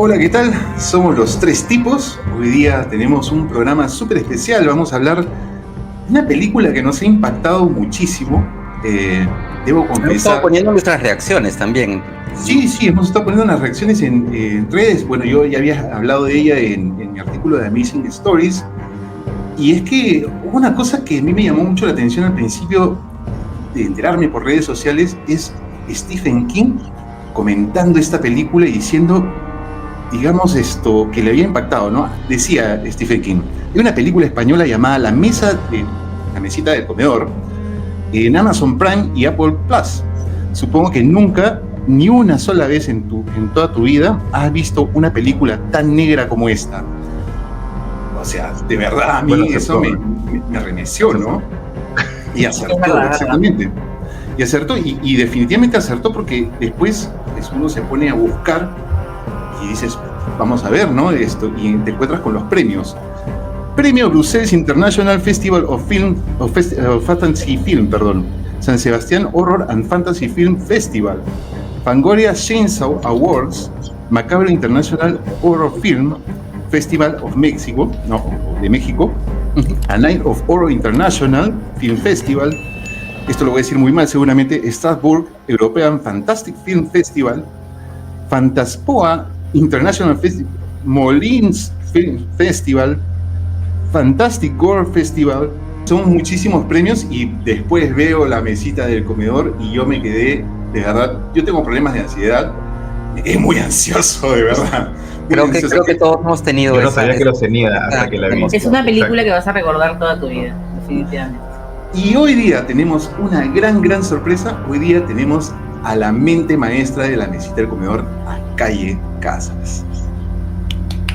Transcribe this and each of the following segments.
Hola, ¿qué tal? Somos los Tres Tipos. Hoy día tenemos un programa súper especial. Vamos a hablar de una película que nos ha impactado muchísimo. Debo Hemos confesar... estado poniendo nuestras reacciones también. Sí, hemos estado poniendo unas reacciones en redes. Bueno, yo ya había hablado de ella en mi artículo de Amazing Stories. Y es que hubo una cosa que a mí me llamó mucho la atención al principio de enterarme por redes sociales, es Stephen King comentando esta película y diciendo, digamos, esto que le había impactado, ¿no? Decía Stephen King, hay una película española llamada La Mesita del Comedor en Amazon Prime y Apple Plus. Supongo que nunca, ni una sola vez en toda tu vida, has visto una película tan negra como esta. O sea, de verdad, a mí eso me remeció, ¿no? Y acertó, exactamente. Y acertó, y definitivamente acertó, porque después uno se pone a buscar y dices, vamos a ver, ¿no? Esto, y te encuentras con los premios. Premio Brussels International Festival of Fantasy Film, San Sebastián Horror and Fantasy Film Festival, Fangoria Chainsaw Awards, Macabre International Horror Film Festival of Mexico, de México, A Night of Horror International Film Festival, esto lo voy a decir muy mal seguramente, Strasbourg European Fantastic Film Festival, Fantaspoa International Festival, Molins Film Festival, Fantastic Gore Festival. Son muchísimos premios y después veo La Mesita del Comedor y yo me quedé, de verdad, yo tengo problemas de ansiedad, me quedé muy ansioso, de verdad. Creo que todos hemos tenido eso. Yo no sabía que lo tenía hasta que la vi. Es una película que vas a recordar toda tu vida, definitivamente. Y hoy día tenemos una gran sorpresa. Hoy día tenemos a la mente maestra de La Mesita del Comedor, a Calle Casas.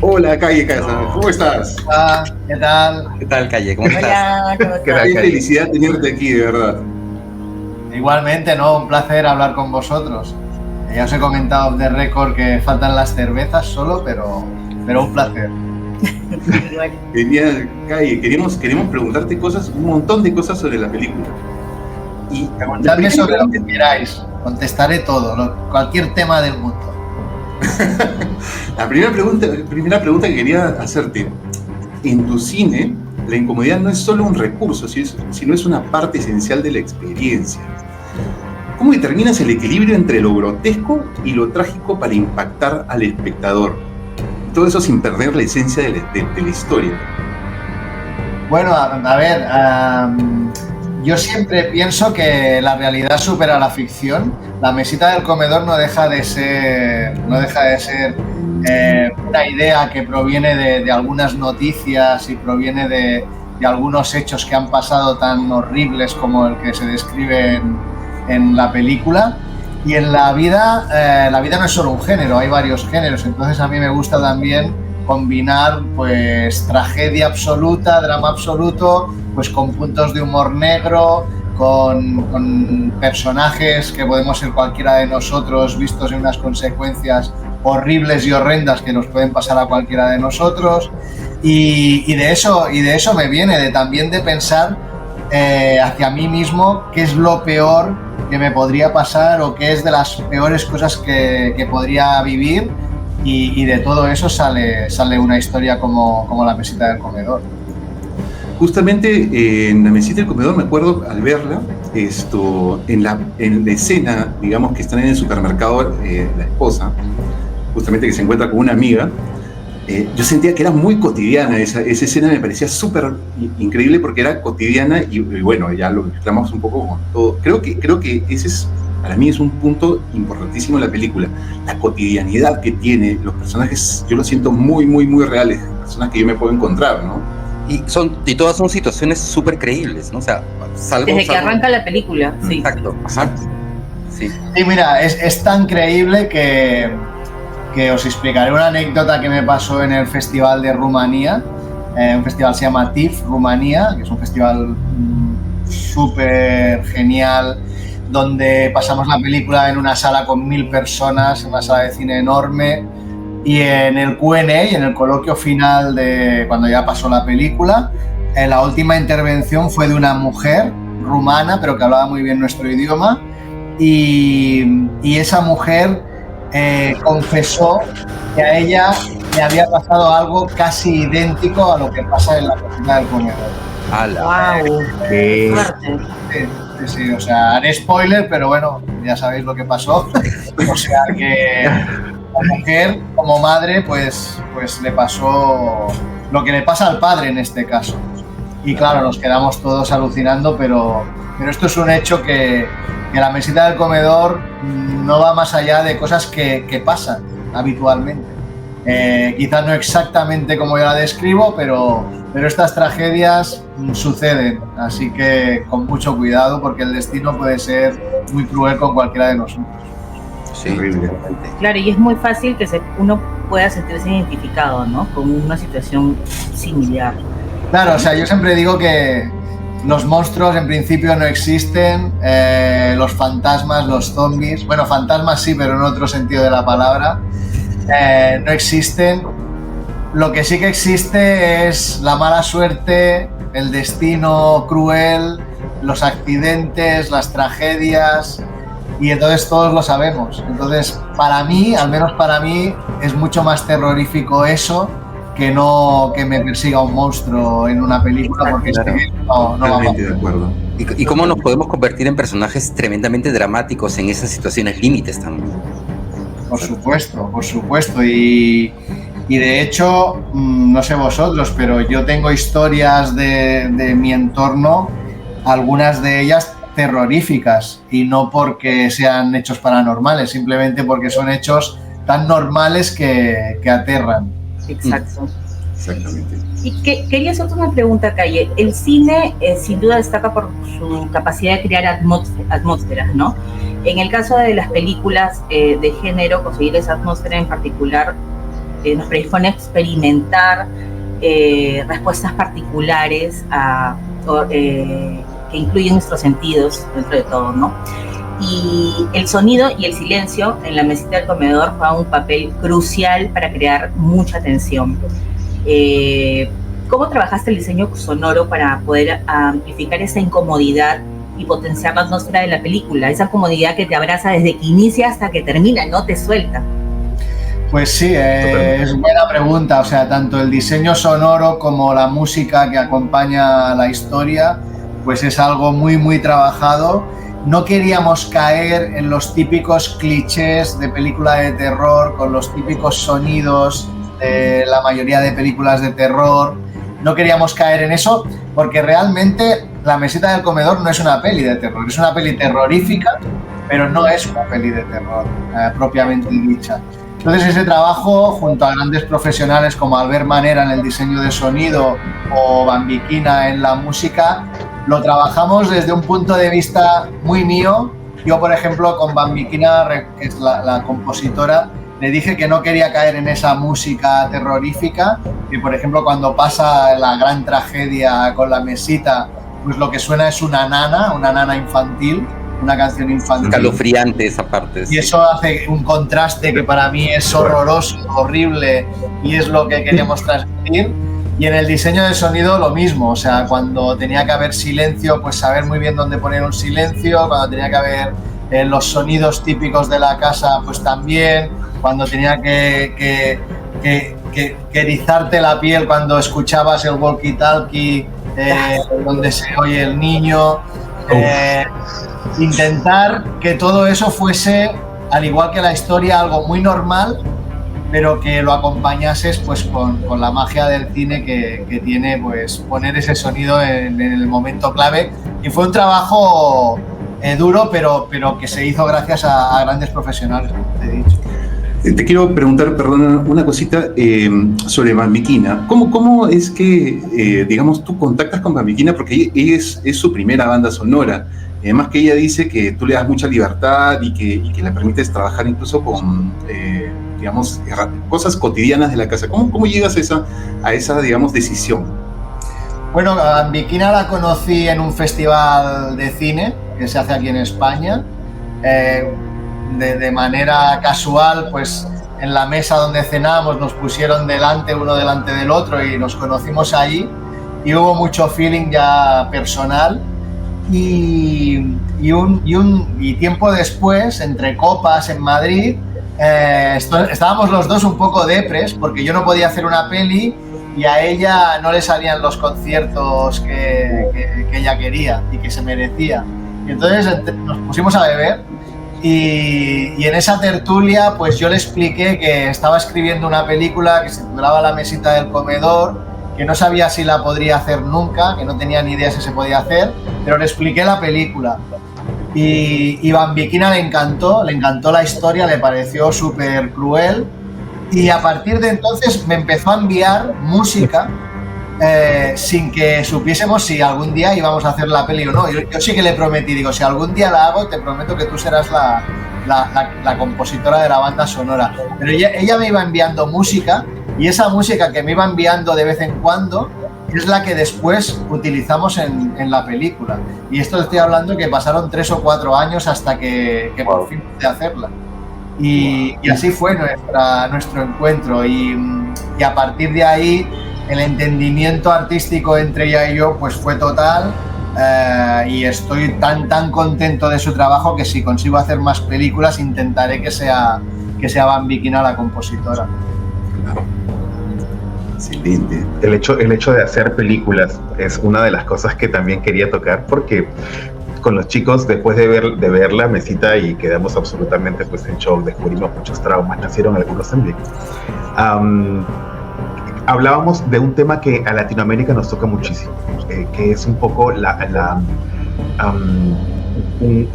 Hola, Calle Casas, ¿cómo estás? Hola, ¿qué tal? ¿Qué tal, Calle? ¿Cómo estás? Hola, ¿cómo estás? Qué felicidad tenerte aquí, de verdad. Igualmente, ¿no? Un placer hablar con vosotros. Ya os he comentado off the record que faltan las cervezas solo, pero un placer. Genial, Calle, queremos preguntarte cosas, un montón de cosas sobre la película. Y preguntadme sobre lo que queráis, contestaré todo, cualquier tema del mundo. La primera pregunta que quería hacerte: en tu cine, la incomodidad no es solo un recurso, sino es una parte esencial de la experiencia. ¿Cómo determinas el equilibrio entre lo grotesco y lo trágico para impactar al espectador? Todo eso sin perder la esencia de la historia. Bueno, a ver, yo siempre pienso que la realidad supera la ficción. La Mesita del Comedor no deja de ser una idea que proviene de algunas noticias y proviene de algunos hechos que han pasado tan horribles como el que se describe en la película. Y en la vida no es solo un género, hay varios géneros. Entonces a mí me gusta también combinar pues tragedia absoluta, drama absoluto, pues con puntos de humor negro, con personajes que podemos ser cualquiera de nosotros vistos en unas consecuencias horribles y horrendas que nos pueden pasar a cualquiera de nosotros. Y de eso me viene, también de pensar hacia mí mismo qué es lo peor que me podría pasar o qué es de las peores cosas que podría vivir, y de todo eso sale una historia como La Mesita del Comedor. Justamente en La Mesita del Comedor me acuerdo al verla, en la escena, digamos, que están en el supermercado, la esposa, justamente que se encuentra con una amiga. Yo sentía que era muy cotidiana, esa escena me parecía súper increíble porque era cotidiana y bueno, ya lo mezclamos un poco con todo. Creo que ese para mí es un punto importantísimo de la película, la cotidianidad que tiene, los personajes yo los siento muy reales, personas que yo me puedo encontrar, ¿no? Y todas son situaciones súper creíbles, ¿no? O sea, desde que arranca la película, sí. Exacto. Sí. Sí, mira, es tan creíble que os explicaré una anécdota que me pasó en el festival de Rumanía. Un festival se llama TIFF Rumanía, que es un festival súper genial, donde pasamos la película en una sala con 1000 personas, una sala de cine enorme, y en el Q&A, en el coloquio final de cuando ya pasó la película, la última intervención fue de una mujer rumana, pero que hablaba muy bien nuestro idioma, y esa mujer confesó que a ella le había pasado algo casi idéntico a lo que pasa en la cocina del comedor. ¡Wow! ¿Qué? Fuerte. Sí, o sea, haré spoiler, pero bueno, ya sabéis lo que pasó. O sea que la mujer, como madre, pues le pasó lo que le pasa al padre en este caso. Y claro, nos quedamos todos alucinando, pero esto es un hecho que la mesita del comedor no va más allá de cosas que pasan habitualmente. Quizás no exactamente como yo la describo, pero estas tragedias suceden, así que con mucho cuidado porque el destino puede ser muy cruel con cualquiera de nosotros. Sí, Horrible. Claro, y es muy fácil que uno pueda sentirse identificado, ¿no? Con una situación similar. Claro, o sea, yo siempre digo que los monstruos en principio no existen, los fantasmas, los zombies, bueno, fantasmas sí, pero en otro sentido de la palabra, no existen. Lo que sí que existe es la mala suerte, el destino cruel, los accidentes, las tragedias, y entonces todos lo sabemos. Entonces, para mí, al menos para mí, es mucho más terrorífico eso que no que me persiga un monstruo en una película, porque claro. es que no va a Totalmente de acuerdo. ¿Y cómo nos podemos convertir en personajes tremendamente dramáticos en esas situaciones límites también? Por supuesto. Y de hecho, no sé vosotros, pero yo tengo historias de mi entorno, algunas de ellas terroríficas, y no porque sean hechos paranormales, simplemente porque son hechos tan normales que aterran. Exacto. Exactamente. Y quería hacerte una pregunta, Calle. El cine sin duda destaca por su capacidad de crear atmósferas, ¿no? En el caso de las películas de género, conseguir esa atmósfera en particular nos predispone a experimentar respuestas particulares que incluyen nuestros sentidos dentro de todo, ¿no? Y el sonido y el silencio en la mesita del comedor juegan un papel crucial para crear mucha tensión. ¿Cómo trabajaste el diseño sonoro para poder amplificar esa incomodidad y potenciar la atmósfera de la película? Esa comodidad que te abraza desde que inicia hasta que termina, no te suelta. Pues sí, es buena pregunta. O sea, tanto el diseño sonoro como la música que acompaña la historia, pues es algo muy, muy trabajado. No queríamos caer en los típicos clichés de película de terror, con los típicos sonidos de la mayoría de películas de terror. No queríamos caer en eso porque realmente La mesita del comedor no es una peli de terror, es una peli terrorífica, pero no es una peli de terror propiamente dicha. Entonces ese trabajo, junto a grandes profesionales como Albert Manera en el diseño de sonido o Bambiquina en la música, lo trabajamos desde un punto de vista muy mío. Yo, por ejemplo, con Bambiquina, que es la compositora, le dije que no quería caer en esa música terrorífica, que por ejemplo cuando pasa la gran tragedia con la mesita, pues lo que suena es una nana infantil, una canción infantil. Escalofriante esa parte. Y eso hace un contraste que para mí es horroroso, horrible, y es lo que queríamos transmitir. Y en el diseño de sonido lo mismo, o sea, cuando tenía que haber silencio, pues saber muy bien dónde poner un silencio, cuando tenía que haber los sonidos típicos de la casa, pues también, cuando tenía que erizarte la piel cuando escuchabas el walkie-talkie donde se oye el niño, intentar que todo eso fuese, al igual que la historia, algo muy normal, pero que lo acompañases pues con la magia del cine que tiene pues poner ese sonido en el momento clave. Y fue un trabajo duro, pero que se hizo gracias a grandes profesionales, como te he dicho. Te quiero preguntar, perdona, una cosita sobre Bambiquina. ¿Cómo es que, digamos, tú contactas con Bambiquina? Porque ella es su primera banda sonora. Además que ella dice que tú le das mucha libertad y que le permites trabajar incluso con, digamos, cosas cotidianas de la casa. ¿Cómo llegas a esa, digamos, decisión? Bueno, a Bambiquina la conocí en un festival de cine que se hace aquí en España. De manera casual, pues en la mesa donde cenamos nos pusieron uno delante del otro y nos conocimos allí y hubo mucho feeling ya personal. Y tiempo después, entre copas en Madrid, estábamos los dos un poco depres porque yo no podía hacer una peli y a ella no le salían los conciertos que ella quería y que se merecía. Y entonces nos pusimos a beber y en esa tertulia pues yo le expliqué que estaba escribiendo una película que se titulaba La mesita del comedor, que no sabía si la podría hacer nunca, que no tenía ni idea si se podía hacer, pero le expliqué la película. Y Bambiquina le encantó la historia, le pareció súper cruel y a partir de entonces me empezó a enviar música sin que supiésemos si algún día íbamos a hacer la peli o no. Yo sí que le prometí, digo, si algún día la hago te prometo que tú serás la compositora de la banda sonora. Pero ella me iba enviando música y esa música que me iba enviando de vez en cuando es la que después utilizamos en la película. Y esto estoy hablando que pasaron 3 o 4 años hasta que por fin pude hacerla. Y así fue nuestro encuentro. Y a partir de ahí, el entendimiento artístico entre ella y yo pues fue total. Y estoy tan contento de su trabajo que si consigo hacer más películas intentaré que sea Bambiquina la compositora. Excelente. El hecho de hacer películas es una de las cosas que también quería tocar, porque con los chicos, después de ver la mesita y quedamos absolutamente pues en shock, descubrimos muchos traumas, nacieron algunos también. Hablábamos de un tema que a Latinoamérica nos toca muchísimo, que es un poco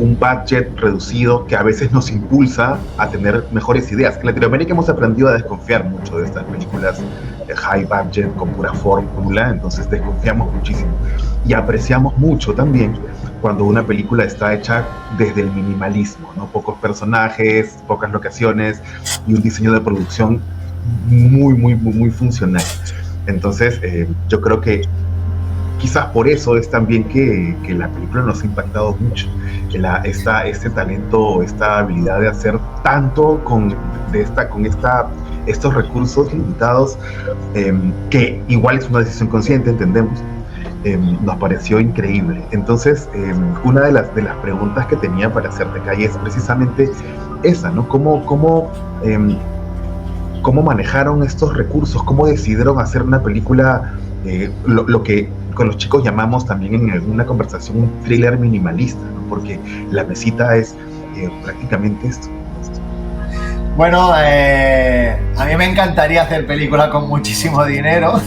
un budget reducido que a veces nos impulsa a tener mejores ideas. En Latinoamérica hemos aprendido a desconfiar mucho de estas películas de high budget con pura fórmula, entonces desconfiamos muchísimo y apreciamos mucho también cuando una película está hecha desde el minimalismo, ¿no? Pocos personajes, pocas locaciones y un diseño de producción muy funcional. Entonces yo creo que quizás por eso es también que la película nos ha impactado mucho, este talento, esta habilidad de hacer tanto con estos recursos limitados, que igual es una decisión consciente, entendemos, nos pareció increíble. Entonces, una de las preguntas que tenía para hacerte, Calle, es precisamente esa, ¿no? ¿Cómo manejaron estos recursos? ¿Cómo decidieron hacer una película, lo que con los chicos llamamos también en una conversación un thriller minimalista, ¿no? Porque la mesita es prácticamente esto. Bueno, a mí me encantaría hacer película con muchísimo dinero.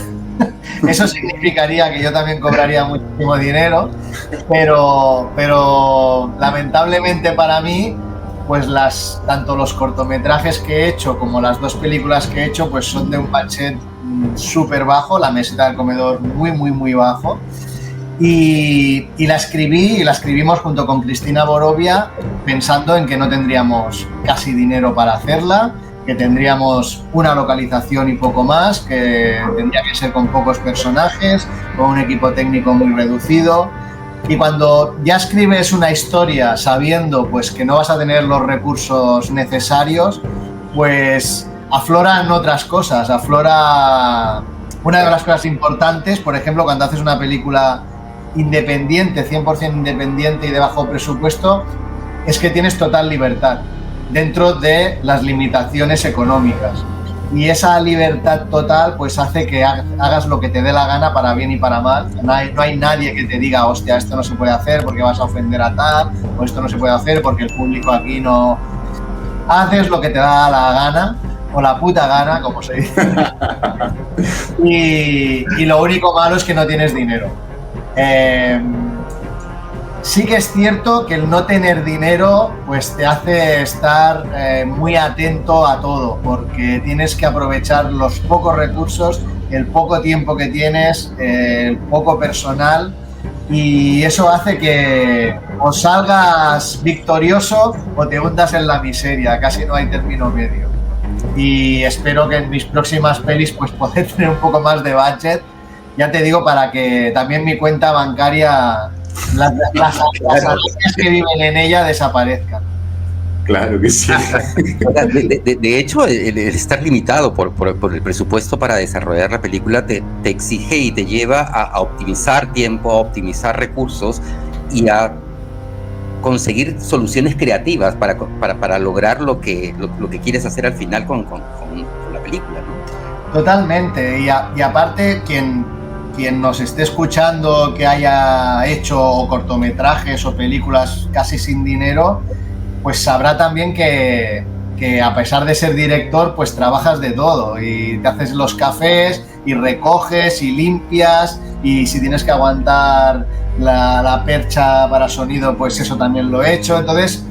Eso significaría que yo también cobraría muchísimo dinero, pero lamentablemente para mí, pues tanto los cortometrajes que he hecho como las 2 películas que he hecho, pues son de un budget súper bajo, La mesita del comedor muy bajo. Y la escribimos junto con Cristina Borovia pensando en que no tendríamos casi dinero para hacerla, que tendríamos una localización y poco más, que tendría que ser con pocos personajes, con un equipo técnico muy reducido. Y cuando ya escribes una historia sabiendo pues que no vas a tener los recursos necesarios, pues afloran otras cosas, aflora una de las cosas importantes, por ejemplo, cuando haces una película independiente, 100% independiente y de bajo presupuesto, es que tienes total libertad dentro de las limitaciones económicas. Y esa libertad total pues hace que hagas lo que te dé la gana, para bien y para mal. No hay nadie que te diga, hostia, esto no se puede hacer porque vas a ofender a tal, o esto no se puede hacer porque el público aquí no... Haces lo que te da la gana, o la puta gana, como se dice. Y lo único malo es que no tienes dinero. Sí que es cierto que el no tener dinero pues te hace estar muy atento a todo, porque tienes que aprovechar los pocos recursos, el poco tiempo que tienes, el poco personal, y eso hace que o salgas victorioso o te hundas en la miseria, casi no hay término medio. Y espero que en mis próximas pelis pues poder tener un poco más de budget, ya te digo, para que también mi cuenta bancaria, las agencias que viven en ella desaparezcan. Claro que sí. De hecho, el estar limitado por el presupuesto para desarrollar la película te exige y te lleva a optimizar tiempo, a optimizar recursos y a conseguir soluciones creativas para lograr lo que quieres hacer al final con la película, ¿no? Totalmente, y aparte quien nos esté escuchando que haya hecho cortometrajes o películas casi sin dinero, pues sabrá también que a pesar de ser director, pues trabajas de todo y te haces los cafés y recoges y limpias, y si tienes que aguantar la percha para sonido, pues eso también lo he hecho. Entonces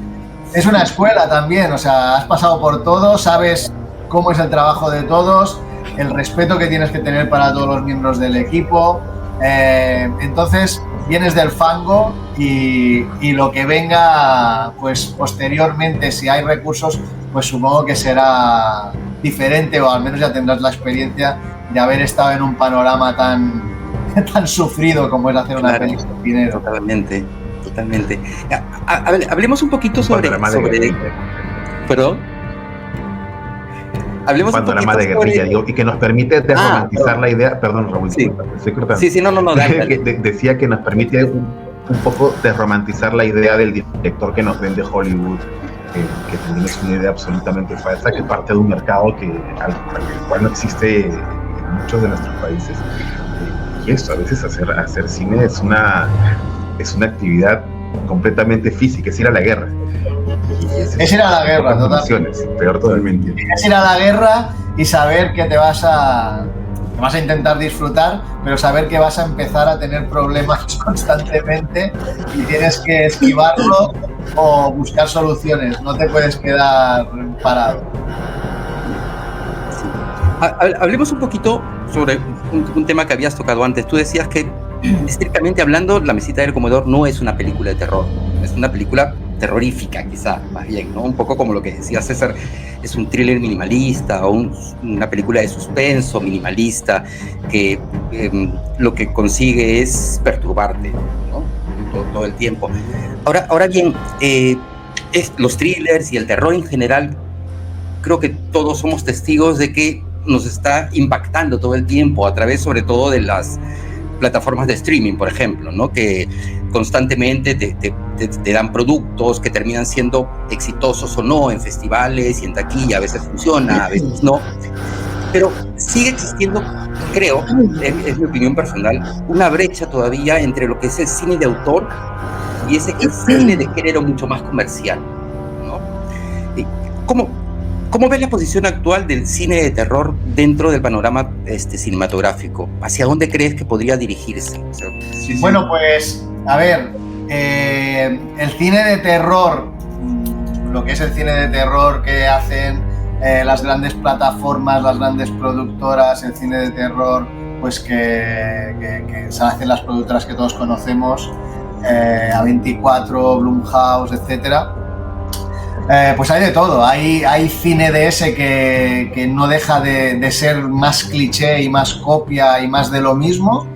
es una escuela también, o sea, has pasado por todo, sabes cómo es el trabajo de todos, el respeto que tienes que tener para todos los miembros del equipo. Entonces vienes del fango y lo que venga, pues posteriormente, si hay recursos, pues supongo que será diferente, o al menos ya tendrás la experiencia de haber estado en un panorama tan sufrido como es hacer una película de dinero. Totalmente. A ver, hablemos un poquito sobre perdón. Hablemos un poquito de guerrilla, digo, y que nos permite desromantizar la idea. Perdón, Raúl, sí. Estoy cortando. Sí, no, dale. Decía que nos permite un poco desromantizar la idea del director que nos vende Hollywood, que también es una idea absolutamente falsa, que parte de un mercado al cual no existe en muchos de nuestros países. Y eso, a veces hacer cine es una actividad completamente física, es ir a la guerra. Es ir a la guerra, totalmente. Peor totalmente. Es ir a la guerra y saber que te vas a intentar disfrutar, pero saber que vas a empezar a tener problemas constantemente y tienes que esquivarlo o buscar soluciones. No te puedes quedar parado. Hablemos un poquito sobre un tema que habías tocado antes. Tú decías que, estrictamente hablando, La mesita del comedor no es una película de terror, es una película terrorífica, quizá, más bien, ¿no? Un poco como lo que decía César, es un thriller minimalista o una película de suspenso minimalista que lo que consigue es perturbarte, ¿no? Todo el tiempo. Ahora bien, los thrillers y el terror en general, creo que todos somos testigos de que nos está impactando todo el tiempo a través, sobre todo, de las plataformas de streaming, por ejemplo, ¿no? Que constantemente te dan productos que terminan siendo exitosos o no en festivales y en taquilla. A veces funciona, a veces no. Pero sigue existiendo, creo, es mi opinión personal, una brecha todavía entre lo que es el cine de autor y ese cine de género mucho más comercial, ¿no? ¿Cómo ves la posición actual del cine de terror dentro del panorama cinematográfico? ¿Hacia dónde crees que podría dirigirse? O sea, sí. Bueno, pues, a ver, el cine de terror, lo que es el cine de terror que hacen las grandes plataformas, las grandes productoras, el cine de terror, pues que se hacen las productoras que todos conocemos, A24, Blumhouse, etcétera. Pues hay de todo, hay cine de ese que no deja de ser más cliché y más copia y más de lo mismo.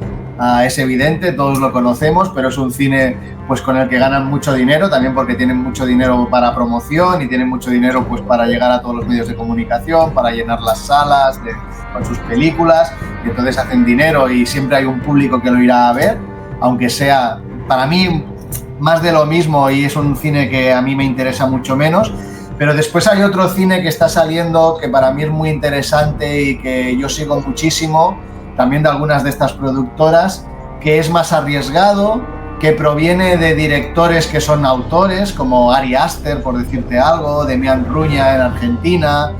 Es evidente, todos lo conocemos, pero es un cine pues con el que ganan mucho dinero, también porque tienen mucho dinero para promoción y tienen mucho dinero pues para llegar a todos los medios de comunicación, para llenar las salas con sus películas, y entonces hacen dinero y siempre hay un público que lo irá a ver, aunque sea, para mí, más de lo mismo, y es un cine que a mí me interesa mucho menos. Pero después hay otro cine que está saliendo que para mí es muy interesante y que yo sigo muchísimo, también de algunas de estas productoras, que es más arriesgado, que proviene de directores que son autores, como Ari Aster, por decirte algo, Demian Ruña en Argentina.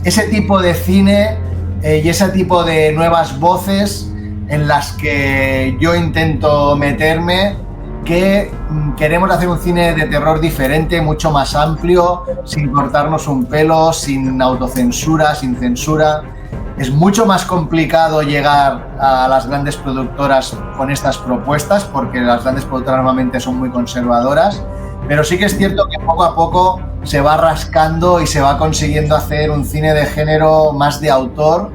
Ese tipo de cine y ese tipo de nuevas voces en las que yo intento meterme, que queremos hacer un cine de terror diferente, mucho más amplio, sin cortarnos un pelo, sin autocensura, sin censura. Es mucho más complicado llegar a las grandes productoras con estas propuestas, porque las grandes productoras normalmente son muy conservadoras, pero sí que es cierto que poco a poco se va rascando y se va consiguiendo hacer un cine de género más de autor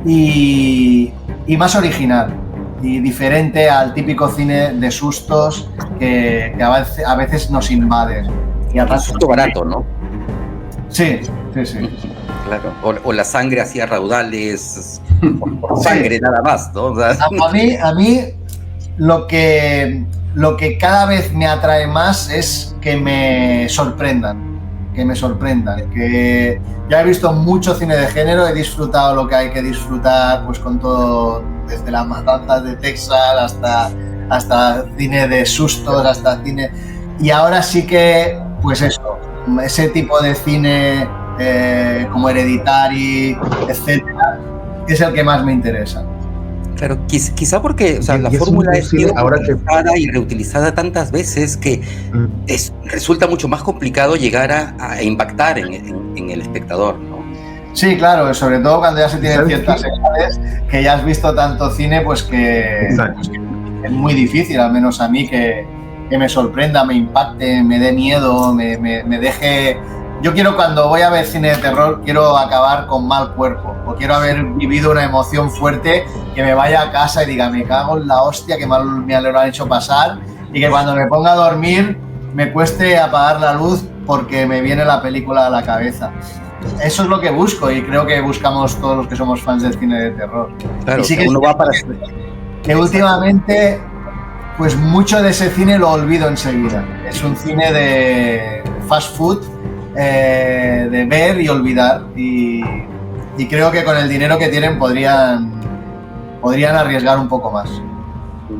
y más original y diferente al típico cine de sustos que a veces nos invade. Y un susto barato, ¿no? Sí. Claro, o la sangre hacía raudales, por sangre nada más, ¿no? O sea, a mí lo que lo que cada vez me atrae más es que me sorprendan, que ya he visto mucho cine de género, he disfrutado lo que hay que disfrutar, pues con todo, desde las matanzas de Texas hasta cine de sustos, hasta cine... Y ahora sí que, pues eso, ese tipo de cine como Hereditary, etcétera, es el que más me interesa. Claro, quizá porque, o sea, la Y es fórmula un es sido ahora que utilizada y reutilizada tantas veces que resulta mucho más complicado llegar a impactar en el espectador, ¿no? Sí, claro, sobre todo cuando ya se tienen ¿Sabes ciertas qué? edades, que ya has visto tanto cine, pues que es muy difícil, al menos a mí, que me sorprenda, me impacte, me dé miedo, me deje... Yo quiero, cuando voy a ver cine de terror, quiero acabar con mal cuerpo, o quiero haber vivido una emoción fuerte, que me vaya a casa y diga, me cago en la hostia, que mal me lo han hecho pasar, y que cuando me ponga a dormir me cueste apagar la luz porque me viene la película a la cabeza. Eso es lo que busco, y creo que buscamos todos los que somos fans del cine de terror. Claro, y sí o sea, que uno va para... que últimamente, pues mucho de ese cine lo olvido enseguida. Es un cine de fast food, de ver y olvidar, y creo que con el dinero que tienen podrían arriesgar un poco más.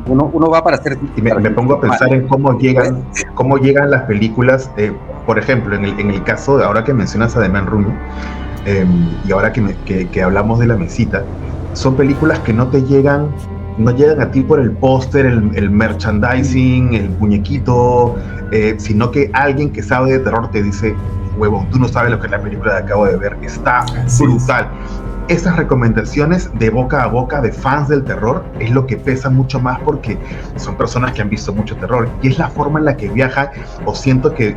Uno va para hacer... Y me pongo a pensar en cómo llegan las películas, por ejemplo, en el caso de ahora que mencionas a Demian Ruño, y ahora que hablamos de La Mesita, son películas que no llegan a ti por el póster, el merchandising, el muñequito, sino que alguien que sabe de terror te dice, huevón, tú no sabes lo que es la película que acabo de ver, está brutal. Esas recomendaciones de boca a boca de fans del terror es lo que pesa mucho más, porque son personas que han visto mucho terror, y es la forma en la que viaja, o siento que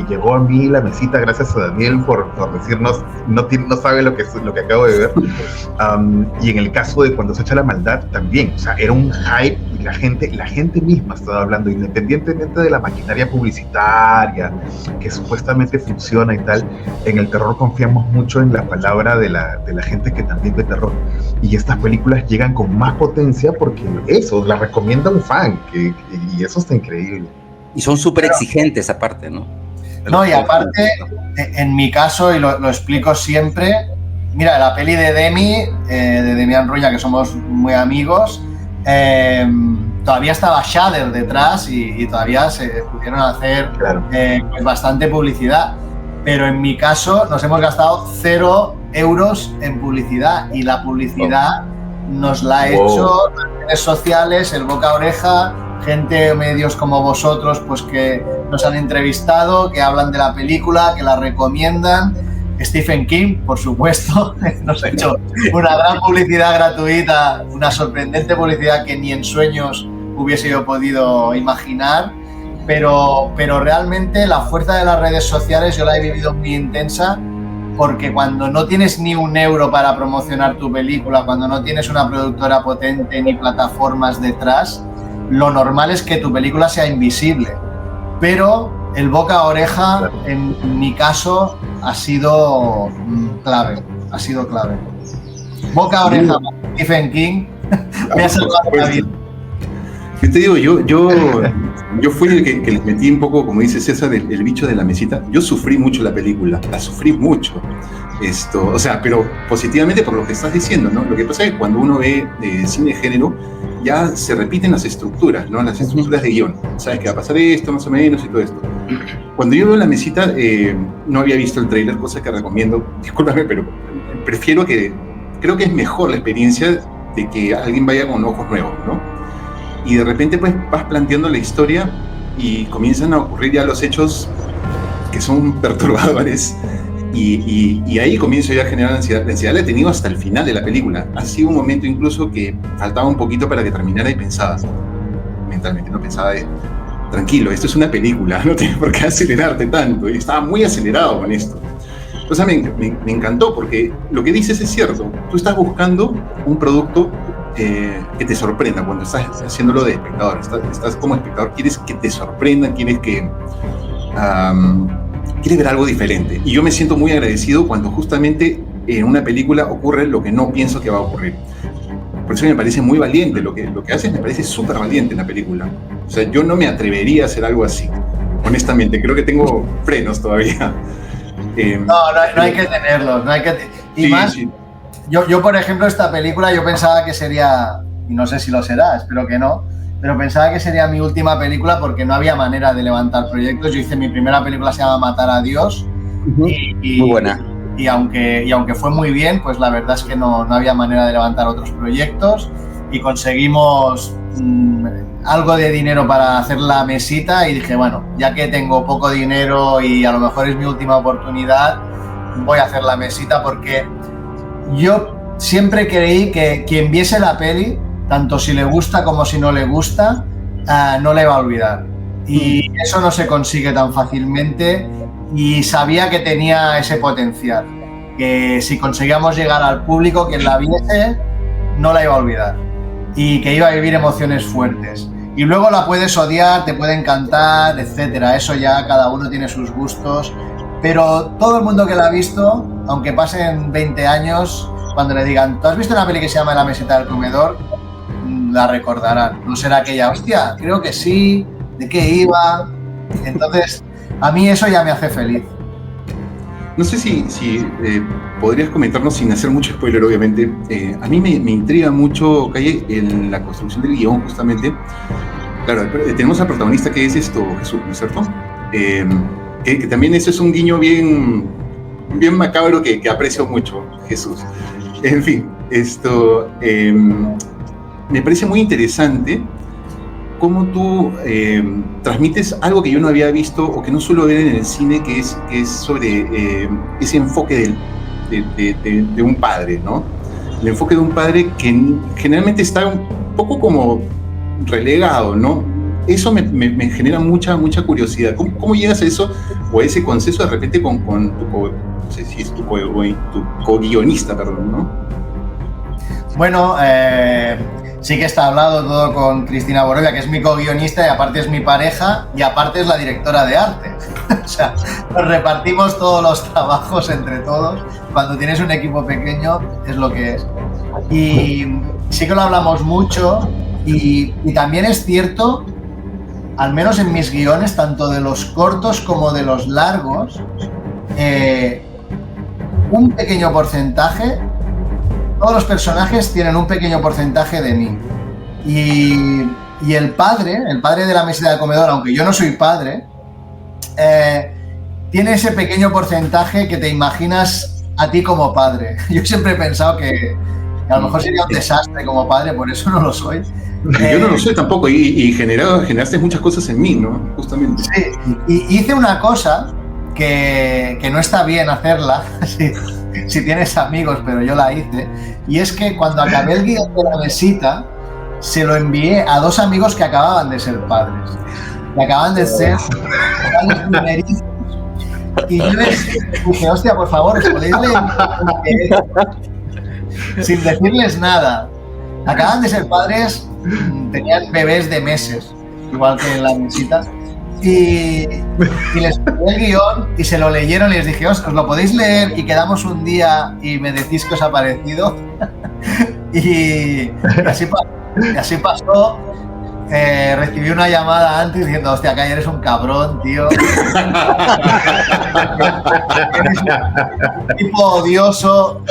llegó a mí La Mesita gracias a Daniel por decirnos, no sabe lo que acabo de ver. Y en el caso de Cuando se echa la maldad también, o sea, era un hype, y la gente misma estaba hablando, independientemente de la maquinaria publicitaria que supuestamente funciona y tal. En el terror confiamos mucho en la palabra de la gente que también ve terror, y estas películas llegan con más potencia porque eso, la recomienda un fan, y eso está increíble. Y son súper exigentes aparte, ¿no? No, y aparte, en mi caso, y lo explico siempre, mira, la peli de Demian Ruña, que somos muy amigos, todavía estaba Shudder detrás, y todavía se pudieron hacer pues bastante publicidad, pero en mi caso nos hemos gastado 0 euros en publicidad, y la publicidad nos la ha hecho las redes sociales, el boca a oreja, gente, medios como vosotros, pues que nos han entrevistado, que hablan de la película, que la recomiendan. Stephen King, por supuesto, nos ha hecho una gran publicidad gratuita, una sorprendente publicidad que ni en sueños hubiese yo podido imaginar, pero realmente la fuerza de las redes sociales yo la he vivido muy intensa, porque cuando no tienes ni un euro para promocionar tu película, cuando no tienes una productora potente ni plataformas detrás, lo normal es que tu película sea invisible. Pero el boca a oreja, en mi caso, ha sido clave. Boca a oreja, Stephen King, me ha salvado la vida. Yo te digo, yo fui el que les metí un poco, como dice César, el bicho de La Mesita. Yo sufrí mucho la película, la sufrí mucho. O sea, pero positivamente por lo que estás diciendo, ¿no? Lo que pasa es que cuando uno ve cine de género, ya se repiten las estructuras, ¿no? Las estructuras de guión. Sabes que va a pasar esto, más o menos, y todo esto. Cuando yo veo La Mesita, no había visto el tráiler, cosa que recomiendo. Discúlpame, pero creo que es mejor la experiencia de que alguien vaya con ojos nuevos, ¿no? Y de repente pues vas planteando la historia y comienzan a ocurrir ya los hechos que son perturbadores, y ahí comienzo ya a generar ansiedad. La ansiedad la he tenido hasta el final de la película. Ha sido un momento incluso que faltaba un poquito para que terminara, y pensaba mentalmente, no pensaba tranquilo, esto es una película, no tienes por qué acelerarte tanto, y estaba muy acelerado con esto. O sea, me encantó, porque lo que dices es cierto. Tú estás buscando un producto que te sorprenda cuando estás haciéndolo de espectador. Estás como espectador, quieres que te sorprendan, quieres ver algo diferente. Y yo me siento muy agradecido cuando justamente en una película ocurre lo que no pienso que va a ocurrir. Por eso me parece muy valiente, lo que haces me parece súper valiente en la película. O sea, yo no me atrevería a hacer algo así, honestamente, creo que tengo frenos todavía. No hay que tenerlos, no hay que... Y sí, más, sí. Yo, por ejemplo, esta película yo pensaba que sería, y no sé si lo será, espero que no, pero pensaba que sería mi última película porque no había manera de levantar proyectos. Yo hice mi primera película, se llama Matar a Dios, muy buena. Y aunque fue muy bien, pues la verdad es que no había manera de levantar otros proyectos y conseguimos algo de dinero para hacer la mesita y dije, bueno, ya que tengo poco dinero y a lo mejor es mi última oportunidad, voy a hacer la mesita porque yo siempre creí que quien viese la peli, tanto si le gusta como si no le gusta, no la iba a olvidar. Y eso no se consigue tan fácilmente y sabía que tenía ese potencial, que si conseguíamos llegar al público, quien la viese, no la iba a olvidar y que iba a vivir emociones fuertes. Y luego la puedes odiar, te puede encantar, etcétera. Eso ya cada uno tiene sus gustos. Pero todo el mundo que la ha visto, aunque pasen 20 años, cuando le digan, ¿tú has visto una peli que se llama La mesita del comedor? La recordarán. No será aquella, hostia, creo que sí, ¿de qué iba? Entonces, a mí eso ya me hace feliz. No sé si podrías comentarnos, sin hacer mucho spoiler, obviamente. A mí me intriga mucho, Calle, en la construcción del guión, justamente. Claro, tenemos al protagonista que es Jesús, ¿no es cierto? Que también eso es un guiño bien macabro que aprecio mucho, Jesús. En fin, me parece muy interesante cómo tú transmites algo que yo no había visto o que no suelo ver en el cine, que es sobre ese enfoque de un padre, ¿no? El enfoque de un padre que generalmente está un poco como relegado, ¿no? Eso me genera mucha curiosidad. ¿Cómo llegas a eso o a ese consenso de repente con tu no sé si es tu co-guionista, perdón, ¿no? Bueno, sí que está hablado todo con Cristina Borovia, que es mi co-guionista y aparte es mi pareja y aparte es la directora de arte. O sea, nos repartimos todos los trabajos entre todos. Cuando tienes un equipo pequeño es lo que es. Y sí que lo hablamos mucho y también es cierto, al menos en mis guiones, tanto de los cortos como de los largos, un pequeño porcentaje, todos los personajes tienen un pequeño porcentaje de mí. Y el padre de la mesita del comedor, aunque yo no soy padre, tiene ese pequeño porcentaje que te imaginas a ti como padre. Yo siempre he pensado que a lo mejor sería un desastre como padre, por eso no lo soy. Yo no lo soy tampoco y generaste muchas cosas en mí, ¿no? Justamente. Sí, y hice una cosa que no está bien hacerla si tienes amigos, pero yo la hice, y es que cuando acabé el guión de la mesita se lo envié a dos amigos que acababan de ser padres, que acaban de ser padres primerizos, y yo les dije, hostia, por favor, ¿os podéis leer? Sin decirles nada. Acaban de ser padres, tenían bebés de meses, igual que en la mesita, y les pedí el guión y se lo leyeron y les dije, os lo podéis leer y quedamos un día y me decís qué os ha parecido. Y así pasó. Recibí una llamada antes diciendo, hostia, Calle, eres un cabrón, tío. Eres un tipo odioso,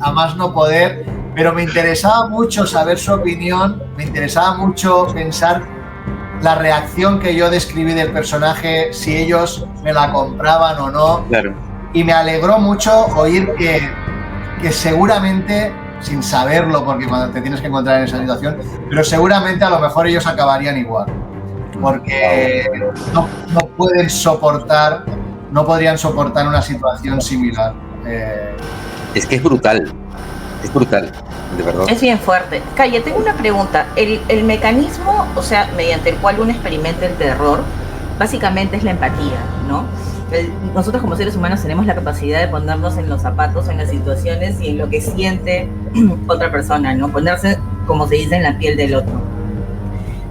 a más no poder. Pero me interesaba mucho saber su opinión, me interesaba mucho pensar la reacción que yo describí del personaje, si ellos me la compraban o no. Claro. Y me alegró mucho oír que seguramente, sin saberlo, porque cuando te tienes que encontrar en esa situación, pero seguramente a lo mejor ellos acabarían igual, porque no podrían soportar una situación similar. Es que es brutal, de verdad. Es bien fuerte. Calle, tengo una pregunta. El mecanismo, o sea, mediante el cual uno experimenta el terror, básicamente es la empatía, ¿no? Nosotros como seres humanos tenemos la capacidad de ponernos en los zapatos, en las situaciones y en lo que siente otra persona, ¿no? Ponerse, como se dice, en la piel del otro.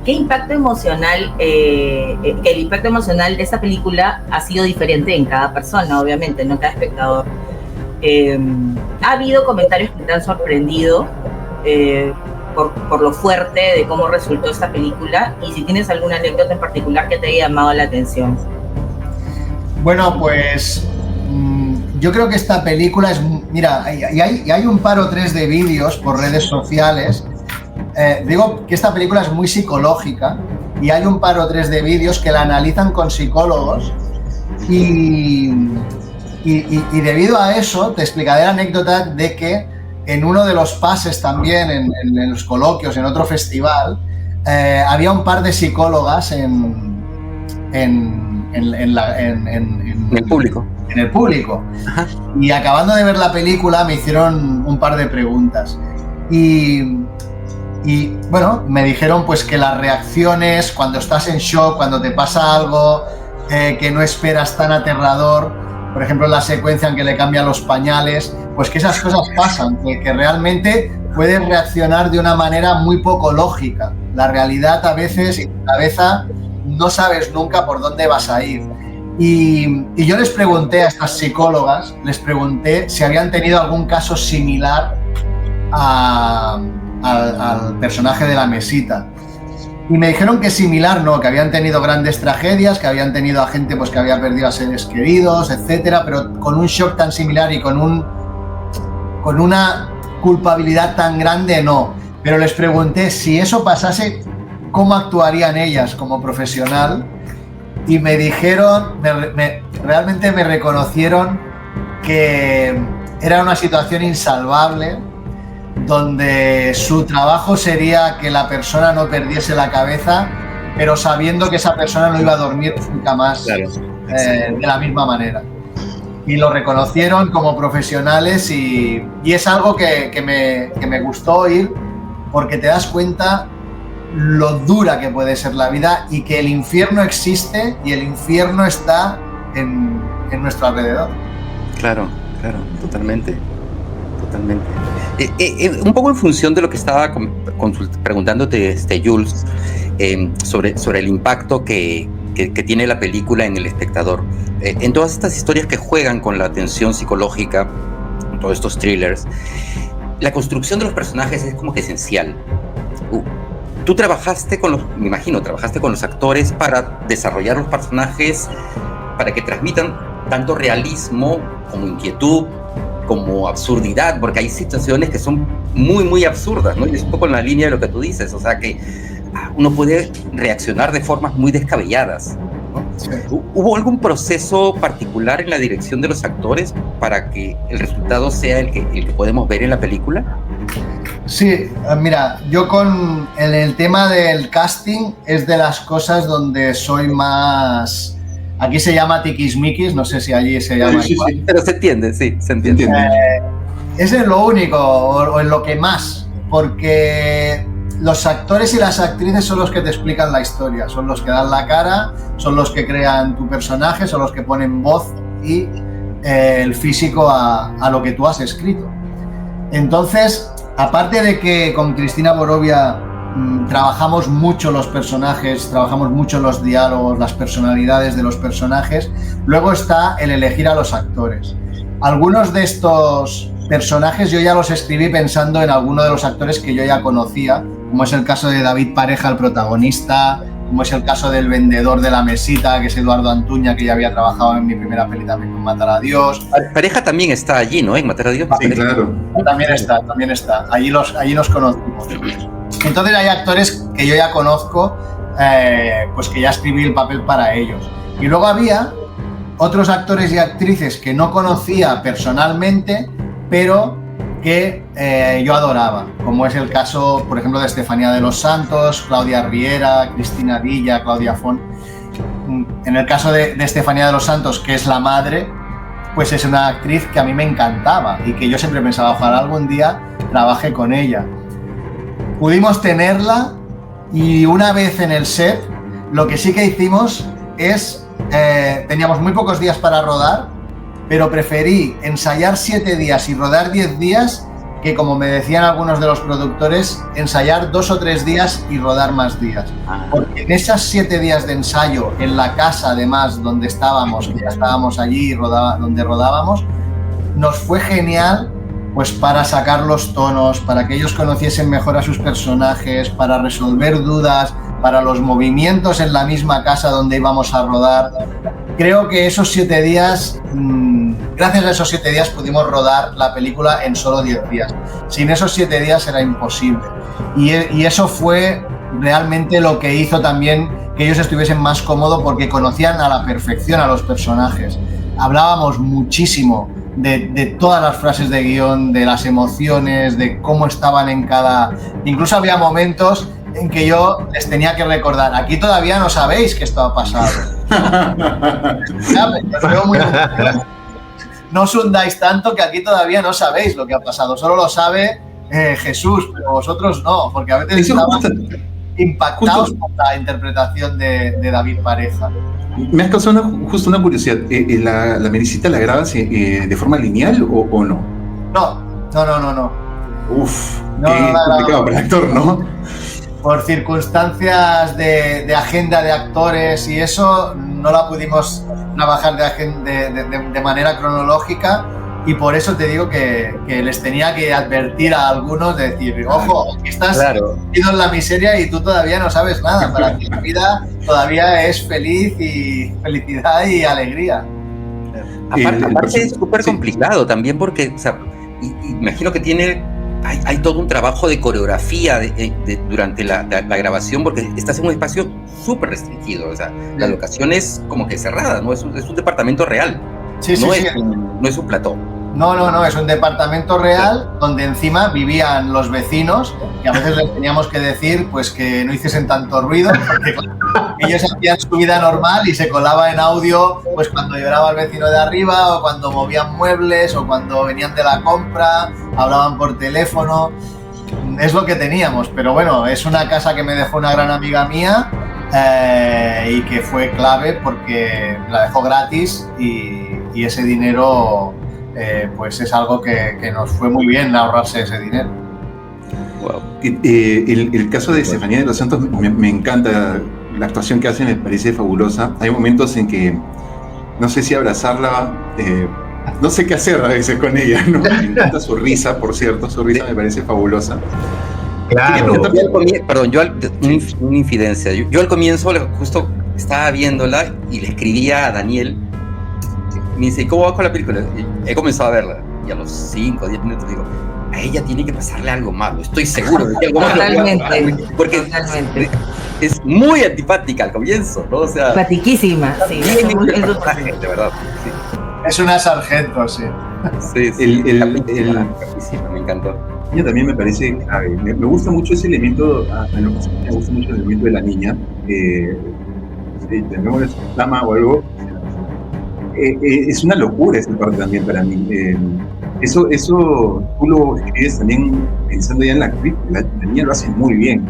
¿Qué impacto emocional, el impacto emocional de esta película ha sido diferente en cada persona, obviamente, no cada espectador? ¿Ha habido comentarios que te han sorprendido por lo fuerte de cómo resultó esta película, y si tienes alguna anécdota en particular que te haya llamado la atención. Bueno, pues yo creo que esta película es... Mira, hay un par o tres de vídeos por redes sociales. Digo que esta película es muy psicológica y hay un par o tres de vídeos que la analizan con psicólogos y debido a eso te explicaré la anécdota de que en uno de los pases también, en los coloquios, en otro festival, había un par de psicólogas en el público. En el público. Ajá. Y acabando de ver la película me hicieron un par de preguntas. Y bueno, me dijeron pues que las reacciones cuando estás en shock, cuando te pasa algo que no esperas tan aterrador, por ejemplo la secuencia en que le cambian los pañales, pues que esas cosas pasan, que realmente puedes reaccionar de una manera muy poco lógica. La realidad a veces en tu cabeza no sabes nunca por dónde vas a ir. Y yo les pregunté a estas psicólogas, les pregunté si habían tenido algún caso similar al personaje de la mesita. Y me dijeron que similar no, que habían tenido grandes tragedias, que habían tenido a gente pues, que había perdido a seres queridos, etcétera, pero con un shock tan similar y con una culpabilidad tan grande no. Pero les pregunté si eso pasase, ¿cómo actuarían ellas como profesional? Y me dijeron, realmente me reconocieron que era una situación insalvable, donde su trabajo sería que la persona no perdiese la cabeza, pero sabiendo que esa persona no iba a dormir nunca más, claro, de la misma manera. Y lo reconocieron como profesionales y es algo que me gustó oír, porque te das cuenta lo dura que puede ser la vida y que el infierno existe y el infierno está en nuestro alrededor. Claro, totalmente. Un poco en función de lo que estaba preguntándote, Jules, sobre el impacto que tiene la película en el espectador. En todas estas historias que juegan con la tensión psicológica, todos estos thrillers, la construcción de los personajes es como que esencial. Tú trabajaste me imagino, trabajaste con los actores para desarrollar los personajes, para que transmitan tanto realismo como inquietud, como absurdidad, porque hay situaciones que son muy, muy absurdas, ¿no? Y es un poco en la línea de lo que tú dices, o sea que uno puede reaccionar de formas muy descabelladas, ¿no? Sí. ¿Hubo algún proceso particular en la dirección de los actores para que el resultado sea el que podemos ver en la película? Sí, mira, yo en el tema del casting es de las cosas donde soy más... Aquí se llama tiquismiquis, no sé si allí se llama igual. Sí, pero se entiende, sí, se entiende. Ese es lo único, o en lo que más, porque los actores y las actrices son los que te explican la historia, son los que dan la cara, son los que crean tu personaje, son los que ponen voz y el físico a lo que tú has escrito. Entonces, aparte de que con Cristina Borovia trabajamos mucho los personajes, trabajamos mucho los diálogos, las personalidades de los personajes, luego está el elegir a los actores. Algunos de estos personajes yo ya los escribí pensando en alguno de los actores que yo ya conocía, como es el caso de David Pareja, el protagonista, como es el caso del vendedor de la mesita, que es Eduardo Antuña, que ya había trabajado en mi primera peli también con Matar a Dios. Pareja también está allí, ¿no? En Matar a Dios. Sí, claro. También está. Allí nos conocimos. Entonces hay actores que yo ya conozco, pues que ya escribí el papel para ellos. Y luego había otros actores y actrices que no conocía personalmente, pero que yo adoraba, como es el caso, por ejemplo, de Estefanía de los Santos, Claudia Riera, Cristina Villa, Claudia Font. En el caso de Estefanía de los Santos, que es la madre, pues es una actriz que a mí me encantaba y que yo siempre pensaba, ojalá algún día trabaje con ella. Pudimos tenerla y una vez en el set, lo que sí que hicimos es, teníamos muy pocos días para rodar, pero preferí ensayar 7 días y rodar 10 días que, como me decían algunos de los productores, ensayar 2 o 3 días y rodar más días. Porque en esas 7 días de ensayo, en la casa además donde estábamos, que ya estábamos allí donde rodábamos, nos fue genial pues para sacar los tonos, para que ellos conociesen mejor a sus personajes, para resolver dudas, para los movimientos en la misma casa donde íbamos a rodar. Creo que esos 7 días, gracias a esos 7 días pudimos rodar la película en solo 10 días. Sin esos 7 días era imposible. Y eso fue realmente lo que hizo también que ellos estuviesen más cómodos, porque conocían a la perfección a los personajes. Hablábamos muchísimo de todas las frases de guión, de las emociones, de cómo estaban en cada... Incluso había momentos en que yo les tenía que recordar, aquí todavía no sabéis que esto ha pasado. No os hundáis tanto, que aquí todavía no sabéis lo que ha pasado, solo lo sabe Jesús, pero vosotros no, porque a veces estaban impactados por la interpretación de David Pareja. Me has causado justo una curiosidad. ¿La Melisita la grabas de forma lineal o no? No. Uf, qué complicado para el actor, ¿no? Por circunstancias de agenda de actores y eso, no la pudimos trabajar de manera cronológica, y por eso te digo que les tenía que advertir a algunos de decir, ojo, aquí estás metido en la miseria y tú todavía no sabes nada, para ti la vida todavía es felicidad y alegría. Aparte es súper complicado también, porque, o sea, imagino que hay todo un trabajo de coreografía durante la grabación, porque estás en un espacio súper restringido, o sea, la locación es como que cerrada, ¿no? Es un departamento real, no es un plató. No, es un departamento real donde encima vivían los vecinos, y a veces les teníamos que decir pues que no hiciesen tanto ruido, porque ellos hacían su vida normal y se colaba en audio pues cuando lloraba el vecino de arriba, o cuando movían muebles, o cuando venían de la compra, hablaban por teléfono. Es lo que teníamos, pero bueno, es una casa que me dejó una gran amiga mía, y que fue clave porque la dejó gratis, y ese dinero pues es algo que nos fue muy bien ahorrarse ese dinero. Wow. El caso de Estefanía de los Santos me encanta, la actuación que hace me parece fabulosa. Hay momentos en que no sé si abrazarla, no sé qué hacer a veces con ella, ¿no? Me encanta su risa, por cierto, su risa me parece fabulosa. Claro. Una infidencia. Yo al comienzo justo estaba viéndola y le escribía a Daniel. Me dice, ¿cómo va con la película? He comenzado a verla y a los 5 o 10 minutos digo, a ella tiene que pasarle algo malo, estoy seguro de que algo malo. Totalmente. Porque es muy antipática al comienzo, ¿no? O sea, antipatiquísima, sí. De verdad, sí. Es una sargento, sí. Sí, me encantó. Ella también me parece clave. Me gusta mucho ese elemento, me gusta mucho el elemento de la niña. Si tenemos una dama o algo, es una locura esa parte también para mí. Eso tú lo escribes también pensando ya en la actriz. La niña lo hace muy bien.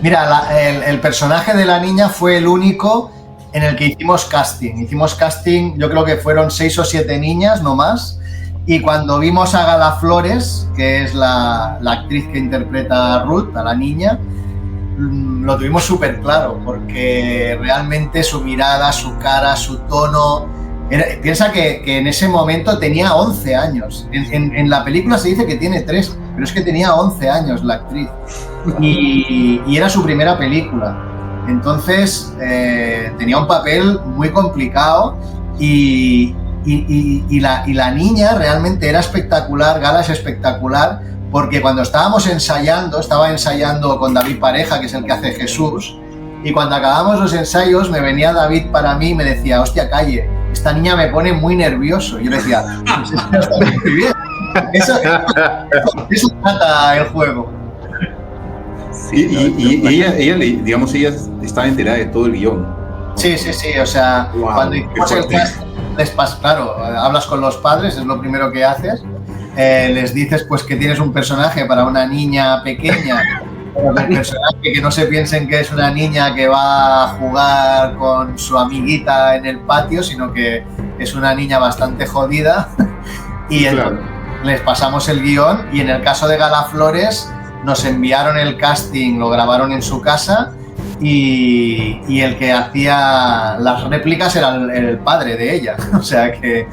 Mira, el personaje de la niña fue el único en el que hicimos casting. Hicimos casting, yo creo que fueron 6 o 7 niñas, no más. Y cuando vimos a Gala Flores, que es la actriz que interpreta a Ruth, a la niña, lo tuvimos súper claro, porque realmente su mirada, su cara, su tono... piensa que en ese momento tenía 11 años. En la película se dice que tiene 3, pero es que tenía 11 años la actriz. Y era su primera película. Entonces tenía un papel muy complicado, y la niña realmente era espectacular. Gala es espectacular, porque cuando estábamos ensayando, estaba ensayando con David Pareja, que es el que hace Jesús, y cuando acabamos los ensayos me venía David para mí y me decía, hostia, Calle, esta niña me pone muy nervioso. Y yo le decía, pues esto está muy bien. Eso trata el juego. Sí, y ella, digamos, ella estaba enterada de todo el guión. Sí, o sea, wow, cuando hicimos el cast, claro, hablas con los padres, es lo primero que haces, les dices pues que tienes un personaje para una niña pequeña, el personaje que no se piensen que es una niña que va a jugar con su amiguita en el patio, sino que es una niña bastante jodida, y claro, les pasamos el guión. Y en el caso de Gala Flores nos enviaron el casting, lo grabaron en su casa, y el que hacía las réplicas era el padre de ella. O sea que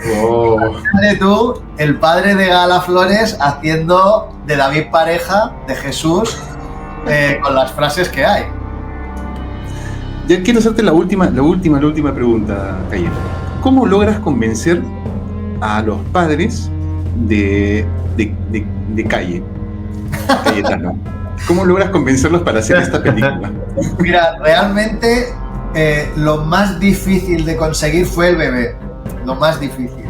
tú, el padre de Gala Flores haciendo de David Pareja, de Jesús, con las frases que hay. Ya quiero hacerte la última pregunta, Calle. ¿Cómo logras convencer a los padres de Cayetano? ¿Cómo logras convencerlos para hacer esta película? Mira, realmente lo más difícil de conseguir fue el bebé. Lo más difícil.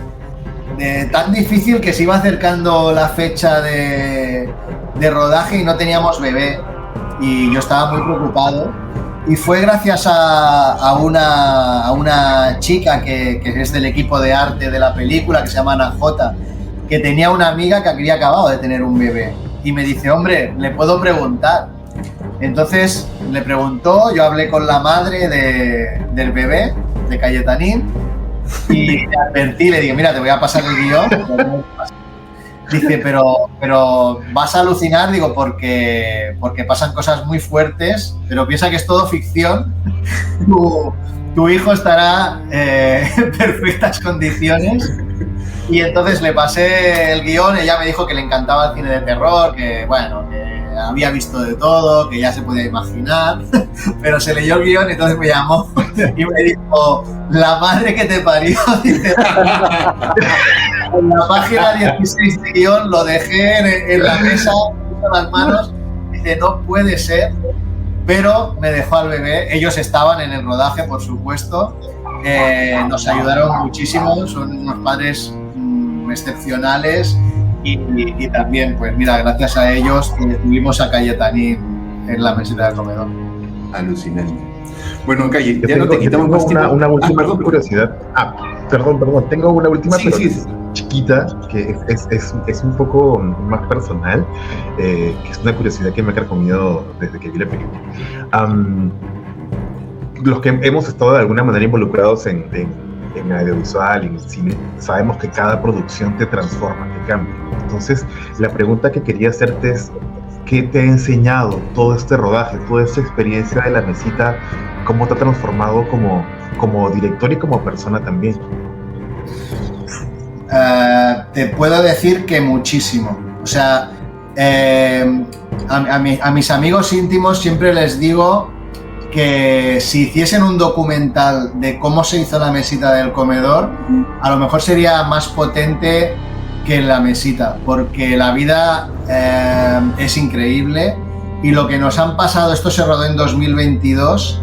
Tan difícil que se iba acercando la fecha de rodaje y no teníamos bebé. Y yo estaba muy preocupado. Y fue gracias a una chica que es del equipo de arte de la película, que se llama Ana J, que tenía una amiga que había acabado de tener un bebé. Y me dice, hombre, ¿le puedo preguntar? Entonces le preguntó, yo hablé con la madre del bebé, de Cayetanín, y le advertí, le dije, mira, te voy a pasar el guión. Dice, pero vas a alucinar, digo, porque pasan cosas muy fuertes, pero piensa que es todo ficción. Tu hijo estará en perfectas condiciones. Y entonces le pasé el guión, ella me dijo que le encantaba el cine de terror, que bueno, que había visto de todo, que ya se podía imaginar, pero se leyó el guión y entonces me llamó y me dijo, la madre que te parió, dice, en la página 16 de guión lo dejé en la mesa, con las manos, dice, no puede ser, pero me dejó al bebé, ellos estaban en el rodaje, por supuesto, nos ayudaron muchísimo, son unos padres excepcionales y también, pues mira, gracias a ellos tuvimos a Cayetanín en la mesita del comedor. Alucinante. Bueno, Calle, ya no te quitamos más tiempo. Una última curiosidad. Perdón. Tengo una última chiquita que es un poco más personal, que es una curiosidad que me ha carcomido desde que vi la película. Los que hemos estado de alguna manera involucrados en audiovisual y en el cine, sabemos que cada producción te transforma, te cambia. Entonces, la pregunta que quería hacerte es, ¿qué te ha enseñado todo este rodaje, toda esta experiencia de la mesita? ¿Cómo te ha transformado como director y como persona también? Te puedo decir que muchísimo. O sea, a mis amigos íntimos siempre les digo que si hiciesen un documental de cómo se hizo la mesita del comedor, a lo mejor sería más potente que la mesita, porque la vida es increíble y lo que nos han pasado, esto se rodó en 2022,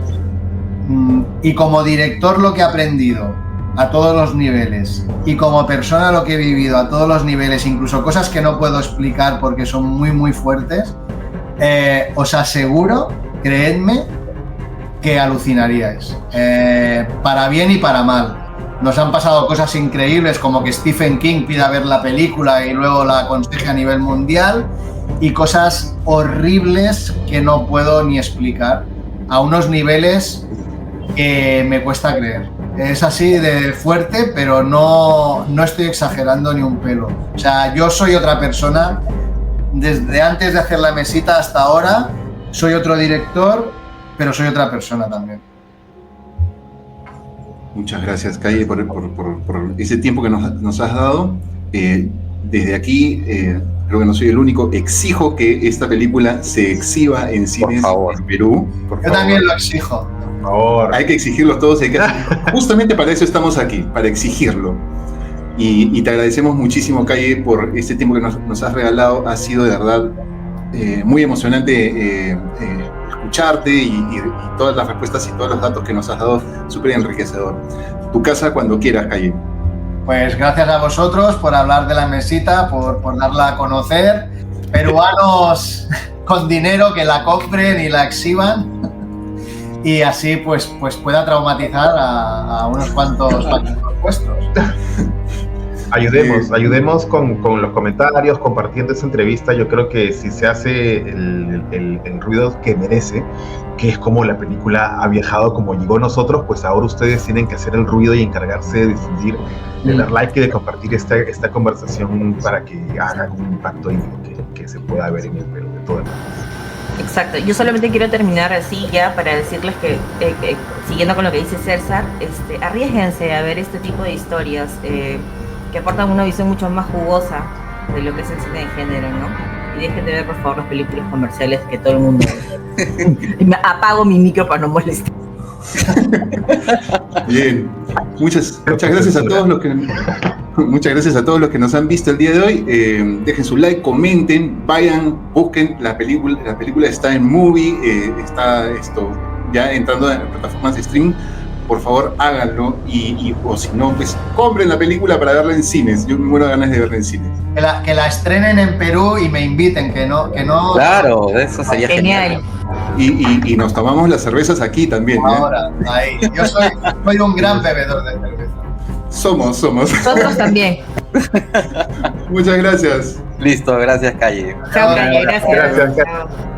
y como director lo que he aprendido a todos los niveles y como persona lo que he vivido a todos los niveles, incluso cosas que no puedo explicar porque son muy muy fuertes, os aseguro, creedme, que alucinaríais, para bien y para mal. Nos han pasado cosas increíbles como que Stephen King pida ver la película y luego la aconseje a nivel mundial, y cosas horribles que no puedo ni explicar a unos niveles que me cuesta creer. Es así de fuerte, pero no estoy exagerando ni un pelo. O sea, yo soy otra persona. Desde antes de hacer la mesita hasta ahora, soy otro director, pero soy otra persona también. Muchas gracias, Calle, por ese tiempo que nos has dado. Desde aquí, creo que no soy el único, exijo que esta película se exhiba en cines en Perú. Yo también lo exijo. Por favor. Hay que exigirlo todos. Justamente para eso estamos aquí, para exigirlo. Y te agradecemos muchísimo, Calle, por este tiempo que nos has regalado. Ha sido de verdad muy emocionante escucharte y todas las respuestas y todos los datos que nos has dado, súper enriquecedor. Tu casa cuando quieras, Calle. Pues gracias a vosotros por hablar de la mesita, por darla a conocer. Peruanos con dinero que la compren y la exhiban, y así pues pueda traumatizar a unos cuantos vuestros. Ayudemos con los comentarios, compartiendo esta entrevista. Yo creo que si se hace el ruido que merece, que es como la película ha viajado, como llegó a nosotros, pues ahora ustedes tienen que hacer el ruido y encargarse de difundir, de dar like y de compartir esta conversación para que haga un impacto y que se pueda ver en el Perú de todo el mundo. Exacto, yo solamente quiero terminar así ya para decirles que, siguiendo con lo que dice César, arriésguense a ver este tipo de historias que aportan una visión mucho más jugosa de lo que es el cine de género, ¿no? Y dejen de ver, por favor, las películas comerciales que todo el mundo ve. Apago mi micro para no molestar. Bien, muchas gracias a todos los que muchas gracias a todos los que nos han visto el día de hoy. Dejen su like, comenten, vayan, busquen la película está en Movie, está ya entrando en plataformas de streaming. Por favor, háganlo o si no, pues compren la película para verla en cines. Yo me muero de ganas de verla en cines. Que la estrenen en Perú y me inviten, que no. Claro, eso sería genial. Y nos tomamos las cervezas aquí también. Ahora, ahí. Yo soy un gran bebedor de cerveza. Somos. Nosotros también. Muchas gracias. Listo, gracias, Calle. Chao, Calle, gracias. Gracias. Chao.